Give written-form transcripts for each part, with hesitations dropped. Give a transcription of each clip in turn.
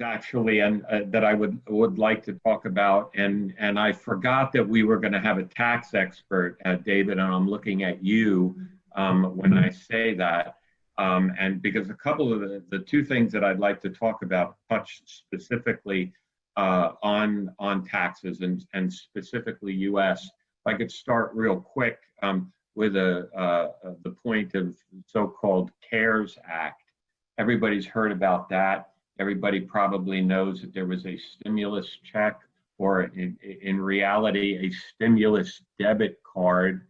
actually, and that I would like to talk about, and I forgot that we were going to have a tax expert, David, and I'm looking at you when I say that, and because a couple of the two things that I'd like to talk about touch specifically on taxes and specifically U.S. If I could start real quick with the point of so-called CARES Act. Everybody's heard about that. Everybody probably knows that there was a stimulus check, or in reality, a stimulus debit card,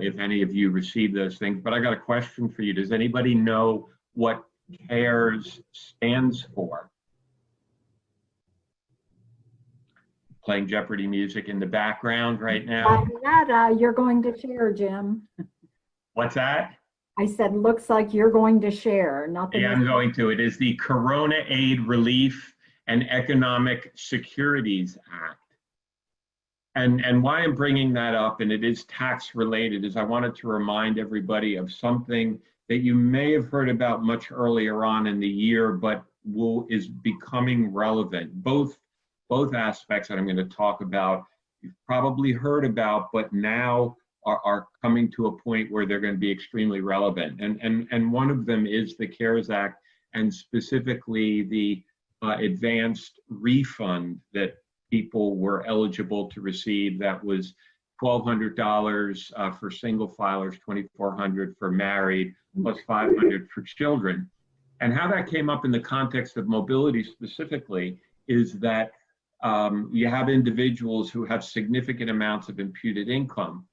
if any of you received those things. But I got a question for you. Does anybody know what CARES stands for? Playing Jeopardy music in the background right now. You're going to share, Jim. What's that? I said, looks like you're going to share. Nothing. Yeah, I'm going to. It is the Corona Aid Relief and Economic Securities Act. And why I'm bringing that up, and it is tax related, is I wanted to remind everybody of something that you may have heard about much earlier on in the year, but is becoming relevant. Both aspects that I'm going to talk about, you've probably heard about, but now are coming to a point where they're going to be extremely relevant. And one of them is the CARES Act, and specifically the advanced refund that people were eligible to receive. That was $1,200 for single filers, $2,400 for married, plus $500 for children. And how that came up in the context of mobility specifically is that you have individuals who have significant amounts of imputed income.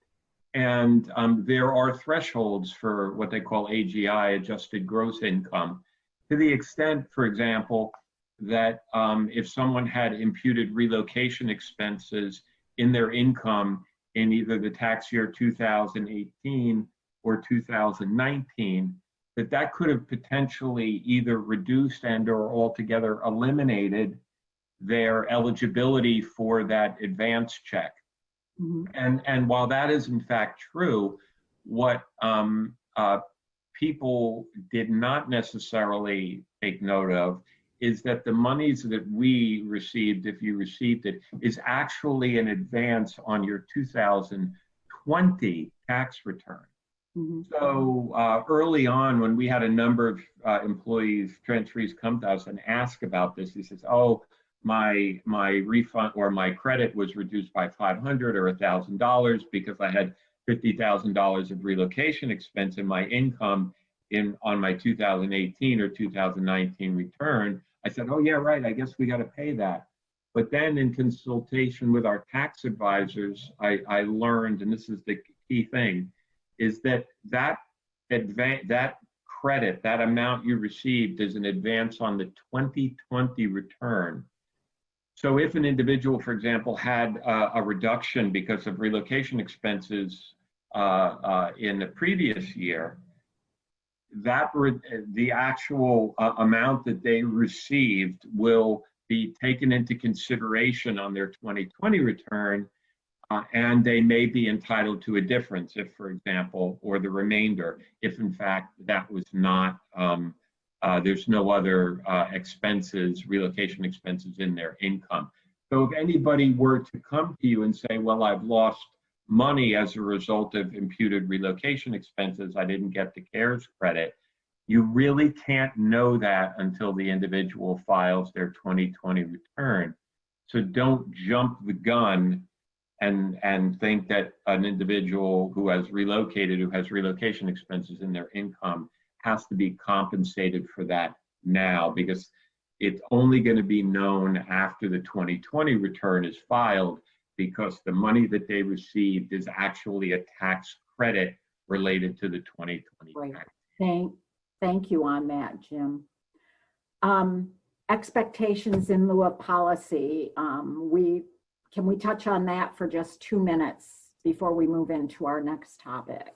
And there are thresholds for what they call AGI, adjusted gross income, to the extent, for example, that if someone had imputed relocation expenses in their income in either the tax year 2018 or 2019, that could have potentially either reduced and or altogether eliminated their eligibility for that advance check. Mm-hmm. And while that is in fact true, what people did not necessarily take note of is that the monies that we received, if you received it, is actually an advance on your 2020 tax return. Mm-hmm. So early on, when we had a number of employees, transferees come to us and ask about this, he says, oh, my refund or my credit was reduced by $500 or $1,000 because I had $50,000 of relocation expense in my income on my 2018 or 2019 return. I said, oh yeah, right, I guess we got to pay that. But then in consultation with our tax advisors, I learned, and this is the key thing, is that credit, that amount you received, is an advance on the 2020 return. So if an individual, for example, had a reduction because of relocation expenses in the previous year, the actual amount that they received will be taken into consideration on their 2020 return, and they may be entitled to a difference if, for example, or the remainder, if in fact that was not, there's no other expenses, relocation expenses in their income. So if anybody were to come to you and say, well, I've lost money as a result of imputed relocation expenses, I didn't get the CARES credit, you really can't know that until the individual files their 2020 return. So don't jump the gun and think that an individual who has relocated, who has relocation expenses in their income, has to be compensated for that now, because it's only going to be known after the 2020 return is filed, because the money that they received is actually a tax credit related to the 2020 right. tax. Thank you on that, Jim. Expectations in lieu of policy. Can we touch on that for just 2 minutes before we move into our next topic?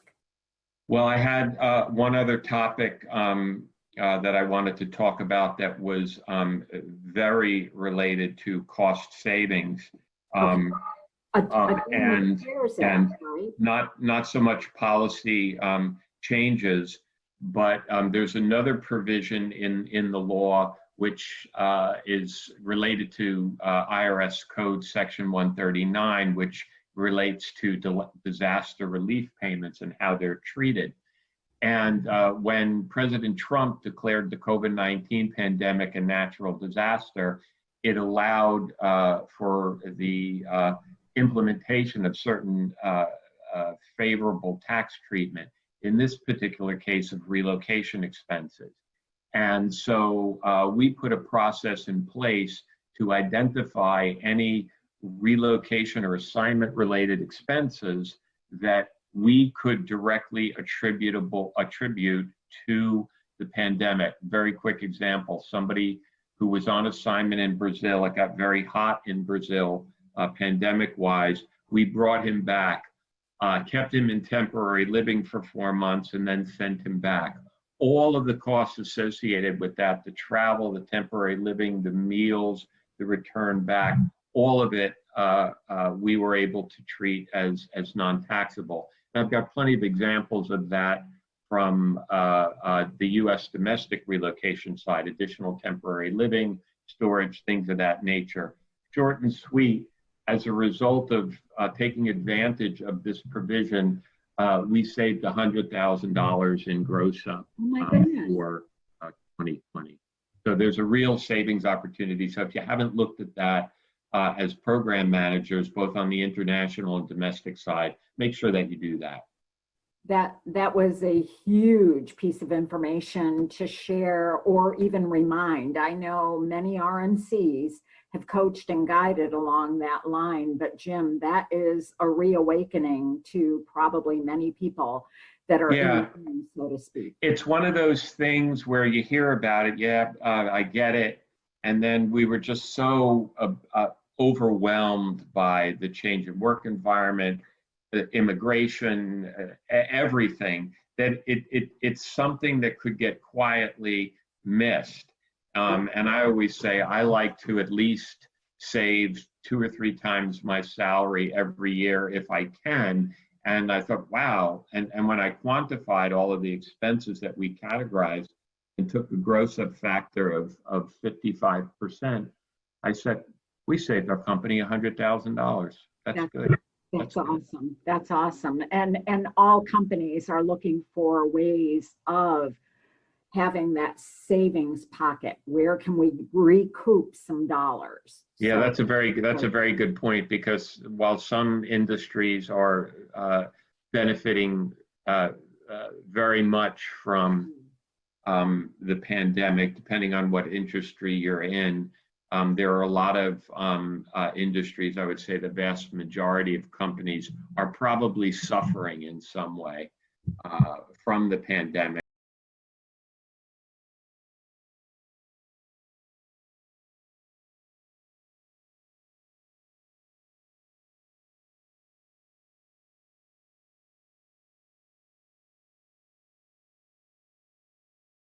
Well, I had one other topic that I wanted to talk about that was very related to cost savings. And not so much policy changes, but there's another provision in the law which is related to IRS Code Section 139, which relates to disaster relief payments and how they're treated. And when President Trump declared the COVID-19 pandemic a natural disaster, it allowed for the implementation of certain favorable tax treatment, in this particular case of relocation expenses. And so we put a process in place to identify any relocation or assignment related expenses that we could directly attribute to the pandemic. Very quick example, somebody who was on assignment in Brazil, it got very hot in Brazil, pandemic-wise, we brought him back, kept him in temporary living for 4 months, and then sent him back. All of the costs associated with that, the travel, the temporary living, the meals, the return back, all of it we were able to treat as non-taxable. And I've got plenty of examples of that from the U.S. domestic relocation side, additional temporary living, storage, things of that nature. Short and sweet, as a result of taking advantage of this provision, we saved $100,000 in gross up for 2020. So there's a real savings opportunity. So if you haven't looked at that as program managers, both on the international and domestic side, make sure that you do that. That was a huge piece of information to share or even remind. I know many RNCs have coached and guided along that line, but Jim, that is a reawakening to probably many people that are in the room, so to speak. It's one of those things where you hear about it, I get it, and then we were just so overwhelmed by the change in work environment, the immigration, everything, that it's something that could get quietly missed. And I always say I like to at least save 2 or 3 times my salary every year if I can. And I thought, wow. And when I quantified all of the expenses that we categorized and took the gross up factor of 55%, I said, we saved our company $100,000. That's good. That's awesome. That's awesome. And all companies are looking for ways of having that savings pocket. Where can we recoup some dollars? Yeah, so, that's a very good point, because while some industries are benefiting very much from the pandemic, depending on what industry you're in, there are a lot of industries, I would say the vast majority of companies are probably suffering in some way from the pandemic.